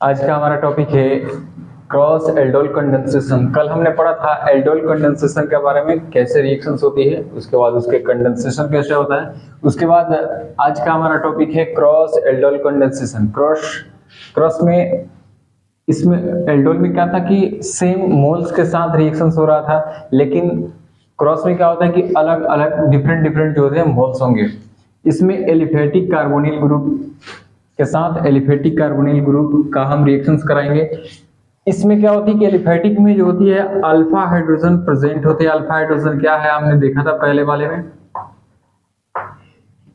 आज का हमारा टॉपिक है क्रॉस एल्डोल कंडेंसेशन। कल हमने पढ़ा था एल्डोल कंडेंसेशन के बारे में, कैसे रिएक्शंस होती है, उसके बाद उसके कंडेंसेशन कैसे होता है। उसके बाद आज का हमारा टॉपिक है क्रॉस एल्डोल कंडेंसेशन। क्रॉस में इसमें एल्डोल में क्या था कि सेम मोल्स के साथ रिएक्शंस हो रहा था, लेकिन क्रॉस में क्या होता है कि अलग अलग डिफरेंट जो होते हैं मोल्स होंगे। इसमें एलिफेटिक कार्बोनिल ग्रुप के साथ एलिफेटिक कार्बोनिल ग्रुप का हम रिएक्शंस कराएंगे। इसमें क्या होती है कि एलिफेटिक में जो होती है अल्फा हाइड्रोजन प्रेजेंट होते हैं। अल्फा हाइड्रोजन क्या है हमने देखा था पहले वाले में।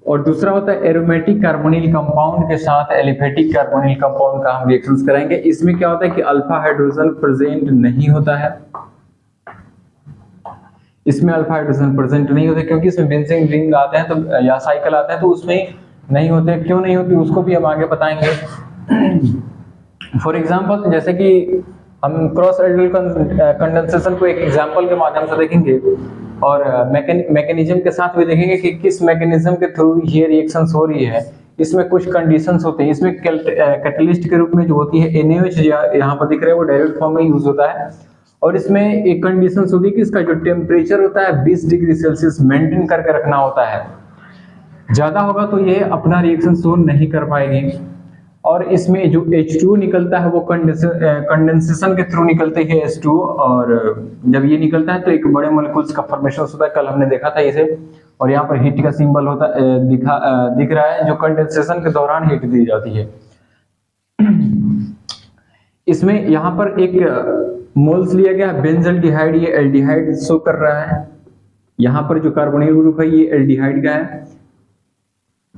और दूसरा होता है एरोमेटिक कार्बोनिल कंपाउंड के साथ एलिफेटिक कार्बोनिल कंपाउंड का हम रिएक्शंस कराएंगे। इसमें क्या होता है कि अल्फा हाइड्रोजन प्रेजेंट नहीं होता है, इसमें अल्फा हाइड्रोजन प्रेजेंट नहीं होते क्योंकि इसमें बेंजीन रिंग आते हैं तो या साइकिल आते हैं तो उसमें नहीं होते। क्यों नहीं होती उसको भी हम आगे बताएंगे। फॉर एग्जांपल जैसे कि हम क्रॉस एल्डोल कंडेंसेशन को एक एग्जांपल के माध्यम से देखेंगे और मैकेनिज्म के साथ भी देखेंगे कि किस मैकेनिज्म के थ्रू ये रिएक्शंस हो रही है। इसमें कुछ कंडीशंस होते हैं। इसमें कैटलिस्ट के रूप में जो होती है NaOH यहाँ पर दिख रहा है वो डायरेक्ट फॉर्म में यूज होता है। और इसमें एक कंडीशन होती है कि इसका जो टेम्परेचर होता है 20 डिग्री सेल्सियस मेंटेन करके रखना होता है। ज्यादा होगा तो ये अपना रिएक्शन शो नहीं कर पाएगी। और इसमें जो H2O निकलता है वो कंडेंसेशन के थ्रू निकलते हैं H2O, और जब ये निकलता है तो एक बड़े मॉलिक्यूल्स का फॉर्मेशन होता है। कल हमने देखा था इसे। और यहाँ पर हीट का सिंबल होता दिख रहा है जो कंडेंसेशन के दौरान हीट दी जाती है। इसमें यहाँ पर एक मोल्स लिया गया बेंजल्डिहाइड, ये एल्डिहाइड शो कर रहा है। यहाँ पर जो कार्बोनिल ग्रुप है ये एल्डिहाइड का है।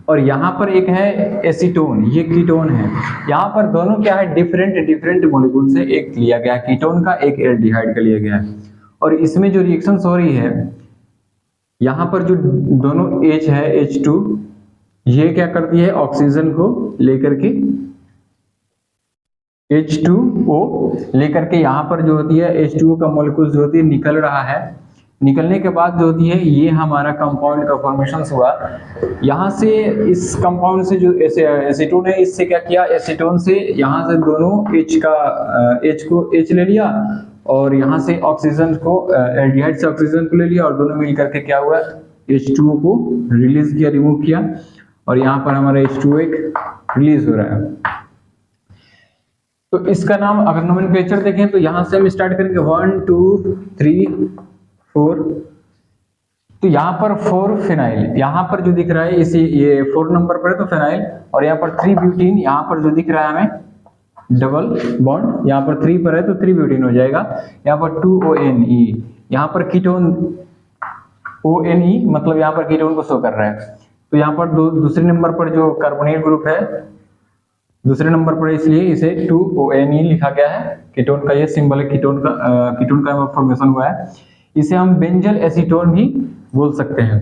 और यहाँ पर एक है एसीटोन, ये कीटोन है। यहाँ पर दोनों क्या है डिफरेंट मॉलिक्यूल से, एक लिया गया कीटोन का, एक एल्डिहाइड का लिया गया है। और इसमें जो रिएक्शंस हो रही है यहाँ पर जो दोनों H है H2, ये क्या करती है ऑक्सीजन को लेकर के H2O लेकर के यहाँ पर जो होती है H2O का मॉलिक्यूल जो होती है निकल रहा है। निकलने के बाद जो होती है ये हमारा कंपाउंड का फॉर्मेशन हुआ। यहाँ से इस कंपाउंड से जो एसीटोन है इससे क्या किया, एसीटोन से यहाँ से दोनों H ले लिया और यहाँ से ऑक्सीजन को एल्डिहाइड से ऑक्सीजन को ले लिया और दोनों मिल करके क्या हुआ H2O को रिलीज किया, रिमूव किया। और यहाँ पर हमारा H2O एक रिलीज हो रहा है। तो इसका नाम अगर नोमेनक्लेचर देखें तो यहाँ से हम स्टार्ट करेंगे 1 2 3 4। तो यहाँ पर 4 फिनाइल, यहाँ पर जो दिख रहा है इसी ये 4 नंबर पर है तो फिनाइल। और यहाँ पर 3 ब्यूटीन, यहाँ पर जो दिख रहा है हमें डबल बॉन्ड, यहाँ पर 3 पर है तो 3 ब्यूटीन हो जाएगा। यहाँ पर 2ONe, यहाँ पर कीटोन ONe मतलब यहाँ पर कीटोन को शो कर रहा है। तो यहाँ पर दूसरे नंबर पर जो कार्बोनिल ग्रुप है दूसरे नंबर पर, इसलिए इसे 2ONe लिखा गया है। कीटोन का ये सिंबल है, कीटोन का फॉर्मेशन हुआ है। इसे हम बेंजल एसीटोन भी बोल सकते हैं।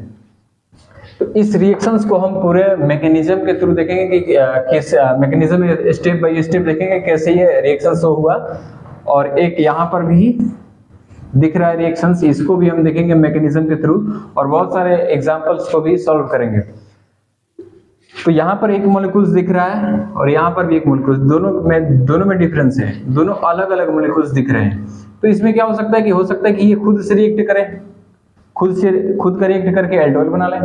तो इस रिएक्शंस को हम पूरे मैकेनिज्म के थ्रू देखेंगे कि किस मैकेनिज्म में स्टेप बाय स्टेप देखेंगे कैसे ये रिएक्शन शो हुआ। और एक यहाँ पर भी दिख रहा है रिएक्शंस, इसको भी हम देखेंगे मैकेनिज्म के थ्रू और बहुत सारे एग्जांपल्स को भी सॉल्व करेंगे। तो यहाँ पर एक मॉलिक्यूल्स दिख रहा है और यहाँ पर भी एक मॉलिक्यूल्स, दोनों में डिफरेंस है, दोनों अलग अलग मॉलिक्यूल्स दिख रहे हैं। तो इसमें क्या हो सकता है कि ये खुद से रिएक्ट करें, खुद का रिएक्ट करके एल्डोल बना लें।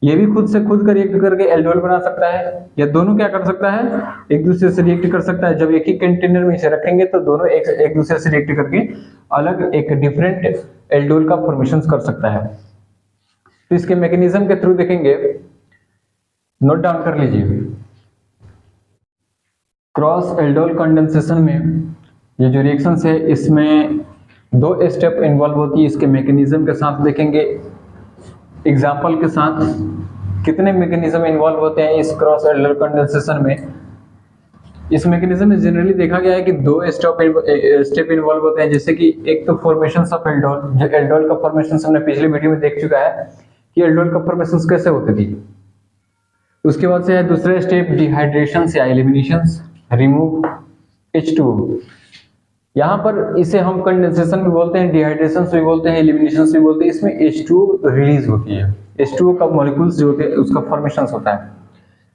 ये भी खुद का रिएक्ट करके एल्डोल बना सकता है, या दोनों क्या कर सकता है एक दूसरे से रिएक्ट कर सकता है। जब एक ही कंटेनर में इसे रखेंगे तो दोनों एक दूसरे से रिएक्ट करके अलग एक डिफरेंट एल्डोल का फॉर्मेशन कर सकता है। तो इसके मैकेनिज्म के थ्रू देखेंगे, नोट डाउन कर लीजिए। क्रॉस एल्डोल कंडेंसेशन में ये जो रिएक्शंस है इसमें 2 स्टेप इन्वॉल्व होती है। इसके मैकेनिज्म के साथ देखेंगे एग्जांपल के साथ कितने मैकेनिज्म इन्वॉल्व होते हैं इस क्रॉस एल्डोल कंडेंसेशन में। इस मैकेनिज्म में जनरली देखा गया है कि 2 स्टेप इन्वॉल्व होते हैं। जैसे कि एक तो फॉर्मेशन ऑफ एल्डोल, जो एल्डोल का फॉर्मेशन हमने पिछले वीडियो में देख चुका है कि एल्डोल का फॉर्मेशन कैसे होती थी। उसके बाद से है दूसरा स्टेप डिहाइड्रेशन या एलिमिनेशन, रिमूव H2O। यहाँ पर इसे हम कंडेंसेशन भी बोलते हैं, डिहाइड्रेशन भी बोलते हैं, एलिमिनेशन भी बोलते हैं। इसमें H2O रिलीज होती है, H2O का मॉलिक्यूल्स जो होते हैं उसका फॉर्मेशन होता है।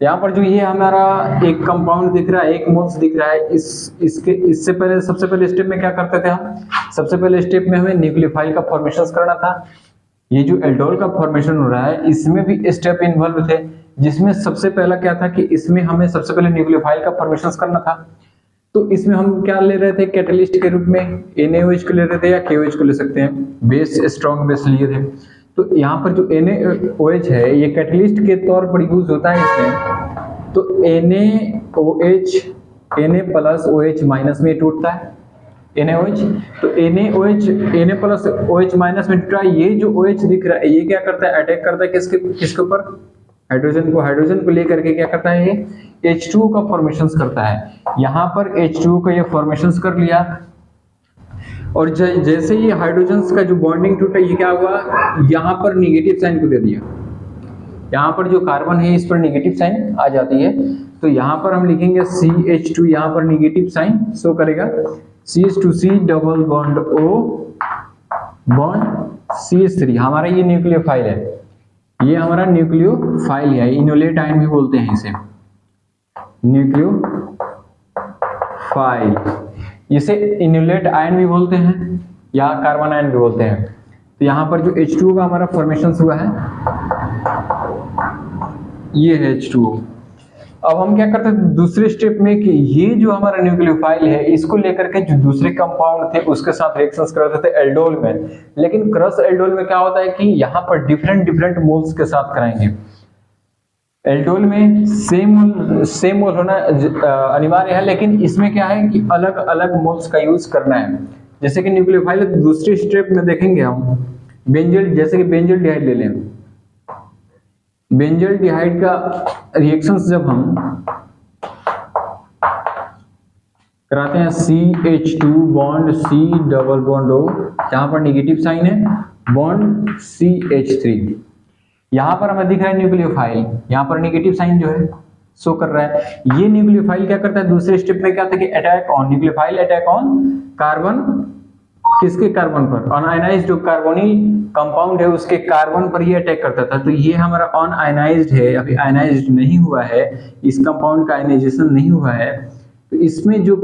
यहाँ पर जो ये हमारा एक कंपाउंड दिख रहा है, एक मोल्स दिख रहा है, इससे पहले सबसे पहले स्टेप में क्या करते थे हम? सबसे पहले स्टेप में हमें न्यूक्लियोफाइल का फॉर्मेशन करना था। ये जो एल्डोल का फॉर्मेशन हो रहा है इसमें भी स्टेप इन्वॉल्व थे, जिसमें सबसे पहला क्या था कि इसमें हमें सबसे पहले न्यूक्लियोफाइल का फॉर्मेशन करना था। तो इसमें हम क्या ले रहे थे कैटलिस्ट के रूप में? NaOH को ले रहे थे या KOH को ले सकते हैं, बेस स्ट्रॉन्ग बेस लिए थे। तो यहाँ पर जो NaOH है ये कैटलिस्ट के तौर पर यूज होता है इसमें। तो NaOH Na plus OH minus में टूटता है NaOH। तो NaOH Na plus OH minus में टूटा, ये जो OH दिख रहा है ये क्या करता है? अटैक करता है किसके ऊपर? हाइड्रोजन को लेकर के क्या करता है? ये H2O का फॉर्मेशन करता है। यहाँ पर H2O का ये फॉर्मेशन कर लिया और जैसे ही हाइड्रोजन्स का जो बॉन्डिंग टूटा, ये क्या हुआ? यहाँ पर निगेटिव साइन को दे दिया। यहाँ पर जो कार्बन है इस पर निगेटिव साइन आ जाती है, तो यहाँ पर हम लिखेंगे CH2, यहाँ पर निगेटिव साइन शो करेगा। CH2C double bond O bond CH3, हमारा ये न्यूक्लियोफाइल है, ये हमारा न्यूक्लियोफाइल है, इनोलेट आयन भी बोलते हैं इसे, न्यूक्लियोफाइल। इसे इनोलेट आयन भी बोलते हैं या कार्बन आयन भी बोलते हैं। तो यहाँ पर जो H2O का हमारा फॉर्मेशन हुआ है ये है H2O। अब हम क्या करते हैं दूसरे स्टेप में कि ये जो हमारा न्यूक्लियोफाइल है इसको लेकर के जो दूसरे कंपाउंड थे उसके साथ रिएक्शंस करते थे एल्डोल में। लेकिन क्रश एल्डोल में क्या होता है कि यहाँ पर डिफरेंट मोल्स के साथ कराएंगे। एल्डोल में सेम मोल होना अनिवार्य है, लेकिन इसमें क्या है कि अलग अलग मोल्स का यूज करना है। जैसे कि न्यूक्लियोफाइल दूसरे स्टेप में देखेंगे हम बेंजल, जैसे कि बेंजल डिहाइड ले लें। बेंजल डिहाइड का रिएक्शंस जब हम कराते हैं CH2 bond C double bond O, यहाँ पर नेगेटिव साइन है, बॉन्ड CH3, यहाँ पर हमें दिख रहा है न्यूक्लियोफाइल, यहाँ पर नेगेटिव साइन जो है शो कर रहा है। ये न्यूक्लियोफाइल क्या करता है दूसरे स्टेप में? क्या था कि attack on nucleophile, attack on carbon, किसके कार्बन पर? अनआयनाइज्ड जो कार्बोनिल कंपाउंड है उसके कार्बन पर ये अटैक करता था। तो ये हमारा अनआयनाइज्ड है, अभी आयनाइज्ड नहीं हुआ है, इस कंपाउंड का आयनाइजेशन नहीं हुआ है। तो इसमें जो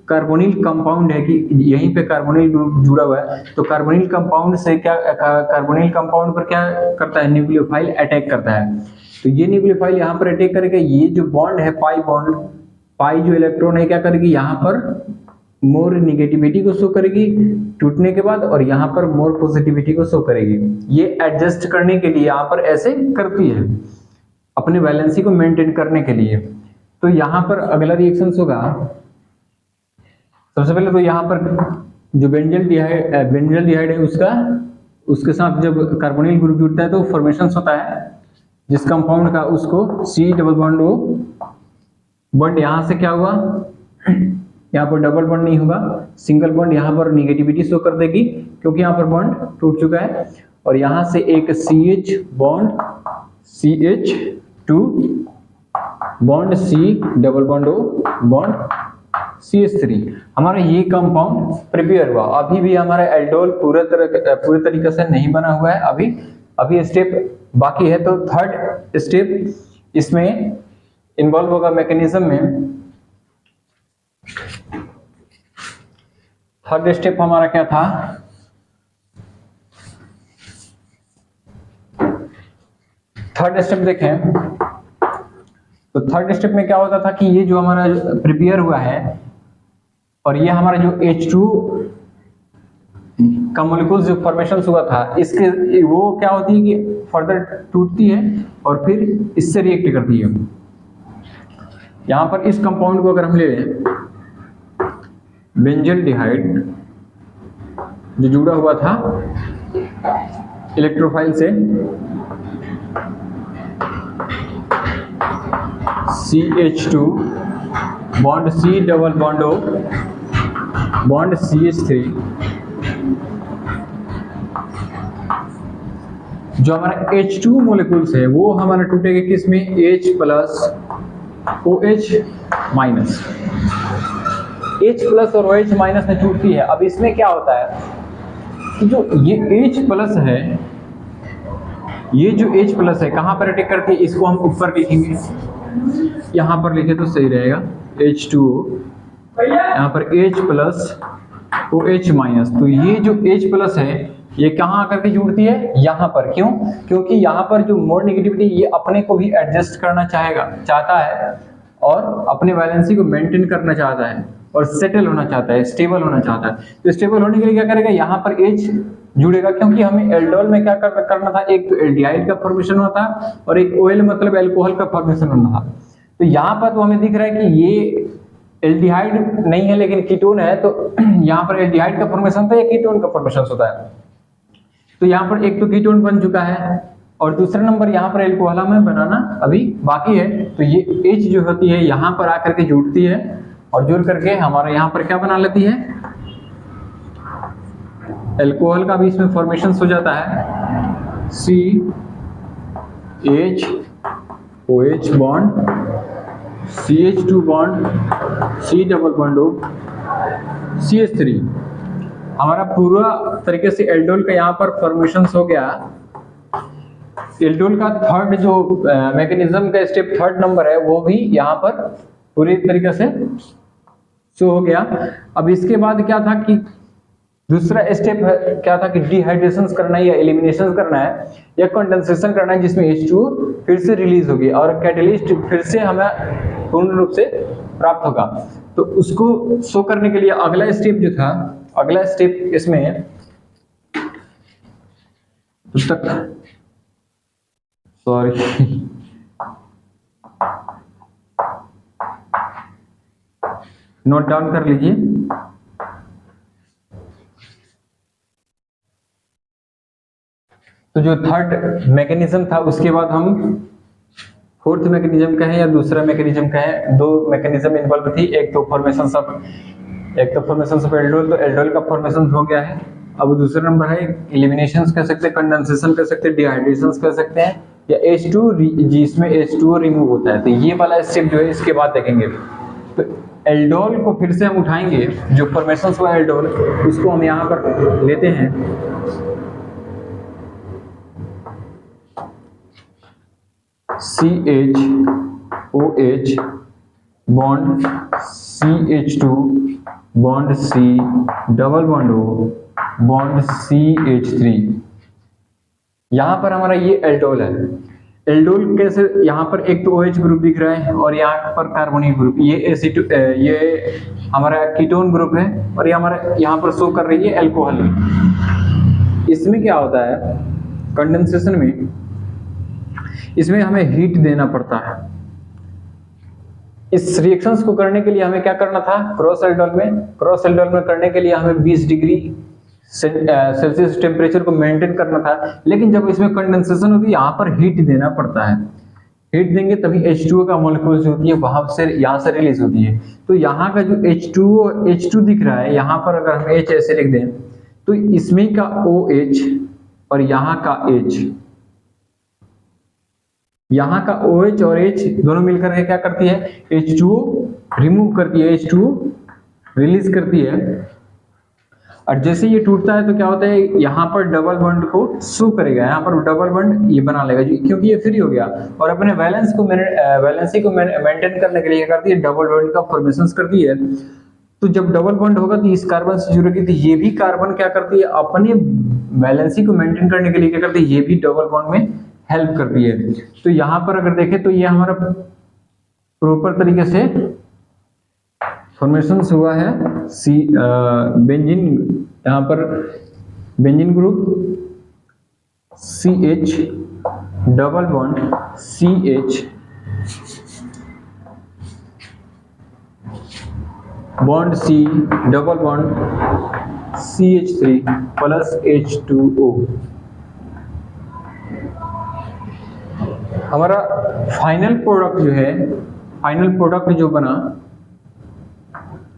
कार्बोनिल कंपाउंड है कि यहीं पे कार्बोनिल ग्रुप जुड़ा हुआ है, तो कार्बोनिल कंपाउंड से क्या, कार्बोनिल कंपाउंड पर क्या करता है? न्यूक्लियोफाइल अटैक करता है। तो ये न्यूक्लियोफाइल यहाँ पर अटैक करेगा। ये जो बॉन्ड है पाई बॉन्ड, पाई जो इलेक्ट्रॉन है क्या करेगी? यहाँ पर मोर निगेटिविटी को शो करेगी टूटने के बाद, और यहाँ पर मोर पॉजिटिविटी को शो करेगी। ये एडजस्ट करने के लिए यहाँ पर ऐसे करती है, अपने वैलेंसी को मेंटेन करने के लिए। तो यहाँ पर अगला रिएक्शन होगा, सबसे पहले तो यहाँ पर जो बेंजल डिहाइड है उसके साथ जब कार्बोनिल ग्रुप जुड़ता है तो फॉर्मेशन होता है जिस कंपाउंड का, उसको C double bond O bond, यहाँ से क्या हुआ? यहाँ पर डबल बॉन्ड नहीं होगा, सिंगल बॉन्ड, यहाँ पर निगेटिविटी शो कर देगी क्योंकि यहाँ पर बॉन्ड टूट चुका है। और यहाँ से एक CH bond CH2 bond C double bond O bond CH3, हमारा ये कंपाउंड प्रिपेयर हुआ। अभी भी हमारा एल्डोल पूरे तरीके से नहीं बना हुआ है, अभी स्टेप बाकी है। तो थर्ड स्टेप इसमें इन्वॉल्व होगा मैकेनिज्म में। थर्ड स्टेप हमारा क्या था? थर्ड स्टेप देखें तो थर्ड स्टेप में क्या होता था कि ये जो हमारा प्रिपेयर हुआ है और ये हमारा जो H2 का मॉलिक्यूल जो फॉर्मेशन हुआ था, इसके वो क्या होती है कि फर्दर टूटती है और फिर इससे रिएक्ट करती है। यहाँ पर इस कंपाउंड को अगर हम ले लें, बेंजल डिहाइड जो जुड़ा हुआ था इलेक्ट्रोफाइल से, CH2 bond C double bond O bond CH3, जो हमारा H2 मॉलिक्यूल्स है वो हमारा टूटेगा किसमें? H plus OH minus, H plus और OH माइनस में टूटती है। अब इसमें क्या होता है कि जो ये H प्लस है, ये जो H प्लस है कहाँ पर अटैक करती है? इसको हम ऊपर लिखेंगे, यहाँ पर लिखे तो सही रहेगा H2O, यहाँ पर H प्लस OH माइनस। तो ये जो H प्लस है ये कहाँ आकर के जुड़ती है, यहाँ पर। क्यों? क्योंकि यहाँ पर जो मोड नेगेटिविटी ये अपने को भी एडजस्ट करना चाहता है और अपने वैलेंसी को मेंटेन करना चाहता है और सेटल होना चाहता है, स्टेबल होना चाहता है। तो स्टेबल होने के लिए क्या करेगा, यहाँ पर H जुड़ेगा, क्योंकि हमें एल्डोल में क्या करना था, एक तो एल्डिहाइड का फॉर्मेशन होना था और एक OL मतलब अल्कोहल का फॉर्मेशन होना था। तो यहाँ पर तो हमें दिख रहा है कि ये एल्डिहाइड नहीं है लेकिन कीटोन है, तो यहाँ पर एल्डिहाइड का फॉर्मेशन होता है या कीटोन का फॉर्मेशन होता है। तो यहाँ पर एक तो कीटोन बन चुका है और दूसरा नंबर यहाँ पर अल्कोहल में बनाना अभी बाकी है। तो ये H जो होती है यहाँ पर आकर के जुड़ती है और जुड़ करके हमारा यहाँ पर क्या बना लेती है, अल्कोहल का भी इसमें फॉर्मेशन हो जाता है, CH bond CH2 bond C double bond CH3। हमारा पूरा तरीके से एल्डोल का यहाँ पर फॉर्मेशन हो गया। एल्डोल का थर्ड जो मैकेनिज्म का स्टेप थर्ड नंबर है वो भी यहाँ पर पूरी तरीके से शो हो गया। अब इसके बाद क्या था कि दूसरा स्टेप क्या था कि डिहाइड्रेशन करना है या एलिमिनेशन करना है या कंडेंसेशन करना है, जिसमें H2 फिर से रिलीज होगी और कैटलिस्ट फिर से हमें पूर्ण रूप से प्राप्त होगा। तो उसको शो करने के लिए अगला स्टेप जो था, अगला स्टेप इसमें नोट डाउन कर लीजिए। तो जो थर्ड मैकेनिज्म था उसके बाद हम फोर्थ मैकेनिज्म का है या दूसरा मैकेनिज्म का है, दो मैकेनिज्म इन्वॉल्व थी। एक तो फॉर्मेशन ऑफ एल्डोल, तो एल्डोल का फॉर्मेशन हो गया है। अब दूसरा नंबर है एलिमिनेशन कर सकते हैं, कंडेंसेशन कर सकते हैं, डिहाइड्रेशन कर सकते हैं या H2 जिसमें H2O रिमूव होता है। तो ये वाला स्टेप जो है इसके बाद देखेंगे। तो एल्डोल को फिर से हम उठाएंगे, जो फॉर्मेशन हुआ एल्डोल उसको हम यहाँ पर लेते हैं। CHOH bond CH2 bond C double bond O bond CH3। यहाँ पर हमारा ये एल्डोल है। एल्डोल कैसे, यहाँ पर एक तो OH ग्रुप दिख रहा है और यहाँ पर कार्बोनिल ग्रुप, ये हमारा कीटोन ग्रुप है और ये हमारा यहाँ पर शो कर रही है अल्कोहल। इसमें क्या होता है कंडेंसेशन में, इसमें हमें हीट देना पड़ता है। इस रिएक्शंस को करने के लिए हमें क्या करना था, क्रॉस एल्डोल में करने के लिए हमें 20 डिग्री सेल्सियस टेम्परेचर को मेंटेन करना था। लेकिन जब इसमें कंडेंसेशन होती है यहाँ पर हीट देना पड़ता है। हीट देंगे तभी H2O का मॉलिक्यूल्स होती है वहां से यहाँ से रिलीज होती है। तो यहाँ का जो H2 दिख रहा है, यहाँ पर अगर हम H ऐसे लिख दें तो इसमें का OH और यहाँ का H, यहाँ का OH और H दोनों मिलकर के क्या करती है, H2O रिमूव करती है, H2O रिलीज करती है। और जैसे ये टूटता है तो क्या होता है, यहाँ पर डबल बॉन्ड को शो करेगा, यहाँ पर डबल बॉन्ड ये बना लेगा क्योंकि ये फ्री हो गया और अपने वैलेंसी को मेंटेन करने के लिए क्या करती है, डबल बॉन्ड का फॉर्मेशन करती है। तो जब डबल बॉन्ड होगा तो इस कार्बन से जुड़ेगी, तो ये भी कार्बन क्या करती है, अपने वैलेंसी को मेंटेन करने के लिए क्या करती है, ये भी डबल बॉन्ड में हेल्प करती है। तो यहाँ पर अगर देखें तो ये हमारा प्रॉपर तरीके से फॉर्मेशन हुआ है बेंजीन, यहाँ पर benzene group CH double bond CH bond C double bond CH3 plus H2O। हमारा फाइनल प्रोडक्ट जो बना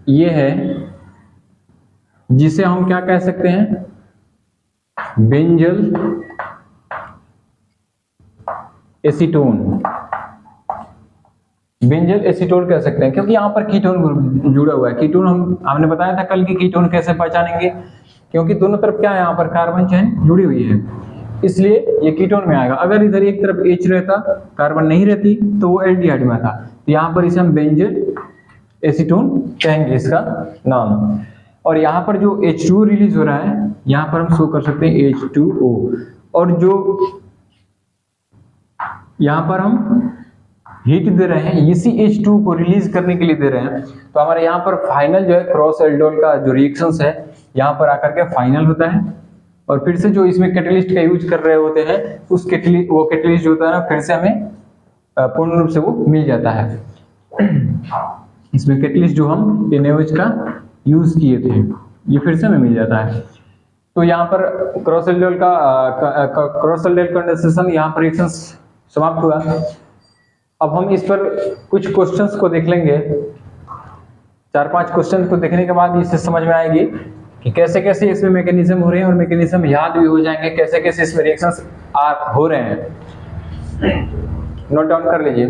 ये है, जिसे हम क्या कह सकते हैं, बेंजल एसीटोन कह सकते हैं, क्योंकि यहाँ पर कीटोन ग्रुप जुड़ा हुआ है। कीटोन हमने बताया था कल की कीटोन कैसे पहचानेंगे, क्योंकि दोनों तरफ क्या है, यहाँ पर कार्बन चेन जुड़ी हुई है। इसलिए ये कीटोन में आएगा। अगर इधर एक तरफ H रहता, कार्बन नहीं रहती, तो वो एल्डिहाइड में था। तो यहाँ पर इसे हम बेंजोइक एसीटोन कहेंगे इसका नाम। और यहाँ पर जो H2O रिलीज हो रहा है, यहाँ पर हम शो कर सकते हैं H2O। और जो यहाँ पर हम हीट दे रहे हैं, इसी H2O को रिलीज करने के लिए दे रहे हैं। तो हमारे यहाँ पर फाइनल जो है क्रॉस एल्डोल का जो रिएक्शंस है, यहाँ पर आकर के फाइनल होता है। और फिर से जो इसमें कैटलिस्ट का यूज कर रहे होते हैं, उस कैटलिस्ट जो होता है ना, फिर से हमें पूर्ण रूप से वो मिल जाता है। इसमें कैटलिस्ट जो हम NaOH का यूज किए थे, ये फिर से हमें मिल जाता है। तो यहाँ पर क्रॉस एल्डोल कंडेंसेशन, यहाँ पर रिएक्शंस समाप्त हुआ। अब हम इस पर कुछ क्वेश्चंस को देख लेंगे। 4-5 क्वेश्चन को देखने के बाद इससे समझ में आएगी कि कैसे कैसे इसमें मैकेनिज्म हो रहे हैं, और मैकेनिज्म याद भी हो जाएंगे कैसे कैसे इसमें रिएक्शंस हो रहे हैं। नोट डाउन कर लीजिए।